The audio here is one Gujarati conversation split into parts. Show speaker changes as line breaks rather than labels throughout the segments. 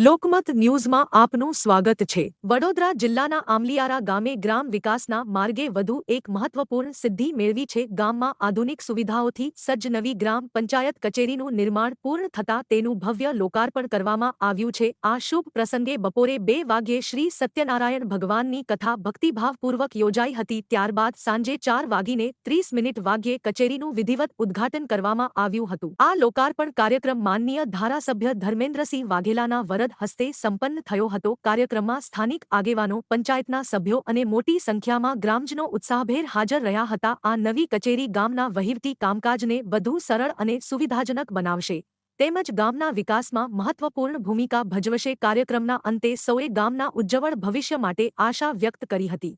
લોકમત ન્યૂઝમાં આપનું સ્વાગત છે। વડોદરા જિલ્લાના આમલીયારા ગામે ગ્રામ વિકાસના માર્ગે વધુ એક મહત્વપૂર્ણ સિદ્ધિ મેળવી છે। ગામમાં આધુનિક સુવિધાઓથી સજ્જ નવી ગ્રામ પંચાયત કચેરીનું નિર્માણ પૂર્ણ થતાં તેનું ભવ્ય લોકાર્પણ કરવામાં આવ્યું છે। આ શુભ પ્રસંગે બપોરે 2 વાગ્યે શ્રી સત્યનારાયણ ભગવાનની કથા ભક્તિભાવપૂર્વક યોજાઈ હતી। ત્યારબાદ સાંજે 4:30 વાગ્યે કચેરીનું વિધિવત ઉદ્ઘાટન કરવામાં આવ્યું હતું। આ લોકાર્પણ કાર્યક્રમ માનનીય ધારાસભ્ય ધર્મેન્દ્રસિંહ વાઘેલાના વરદ હસ્તે સંપન્ન થયો હતો। કાર્યક્રમમાં સ્થાનિક આગેવાનો, પંચાયતના સભ્યો અને મોટી સંખ્યામાં ગ્રામજનો ઉત્સાહભેર હાજર રહ્યા હતા। આ નવી કચેરી ગામના વહીવટી કામકાજને વધુ સરળ અને સુવિધાજનક બનાવશે તેમજ ગામના વિકાસમાં મહત્વપૂર્ણ ભૂમિકા ભજવશે। કાર્યક્રમના અંતે સૌએ ગામના ઉજ્જવળ ભવિષ્ય માટે આશા વ્યક્ત કરી હતી।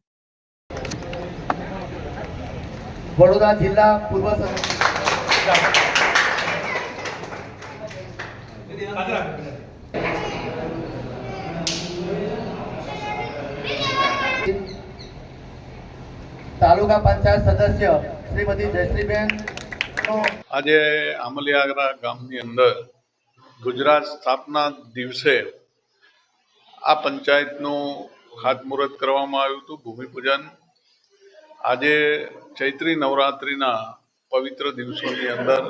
વડોદરા જિલ્લા પૂર્વ તાલુકા પંચાયત સદસ્ય શ્રીમતી જયશ્રીબેન
આજે આમલીયારા ગામની અંદર ગુજરાત સ્થાપના દિવસે આ પંચાયતનું ખાતમુહૂર્ત કરવામાં આવ્યું હતું, ભૂમિપૂજન। આજે ચૈત્રી નવરાત્રિના પવિત્ર દિવસોની અંદર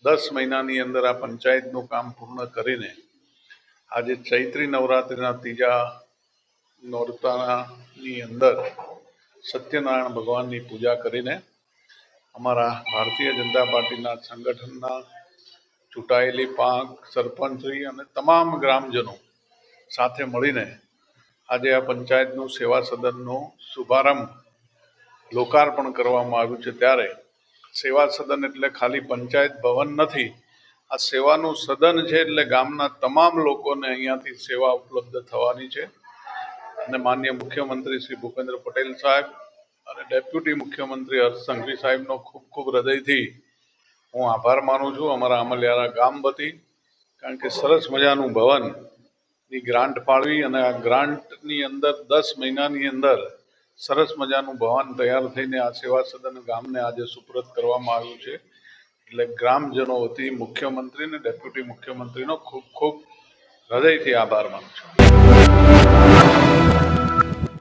10 મહિનાની અંદર આ પંચાયતનું કામ પૂર્ણ કરીને આજે ચૈત્રી નવરાત્રિના ત્રીજા નોરતાની અંદર સત્યનારાયણ ભગવાનની પૂજા કરીને અમારા ભારતીય જનતા પાર્ટીના સંગઠનના ચૂંટાયેલી પાંખ, સરપંચશ્રી અને તમામ ગ્રામજનો સાથે મળીને આજે આ પંચાયતનું સેવા સદનનો શુભારંભ લોકાર્પણ કરવામાં આવ્યું છે। ત્યારે સેવા સદન એટલે ખાલી પંચાયત ભવન નથી, આ સેવાનું સદન છે। એટલે ગામના તમામ લોકોને અહીંયાથી સેવા ઉપલબ્ધ થવાની છે અને માનનીય મુખ્યમંત્રી શ્રી ભૂપેન્દ્ર પટેલ સાહેબ અને ડેપ્યુટી મુખ્યમંત્રી હર્ષ સંઘવી સાહેબનો ખૂબ ખૂબ હૃદયથી હું આભાર માનું છું અમારા આમલીયારા ગામ વતી, કારણ કે સરસ મજાનું ભવનની ગ્રાન્ટ ફાળવી અને આ ગ્રાન્ટની અંદર 10 મહિનાની અંદર સરસ મજાનું ભવન તૈયાર થઈને આ સેવા સદન ગામને આજે સુપ્રત કરવામાં આવ્યું છે। એટલે ગ્રામજનો વતી મુખ્યમંત્રી અને ડેપ્યુટી મુખ્યમંત્રીનો ખૂબ ખૂબ હૃદયથી આભાર માનું છું।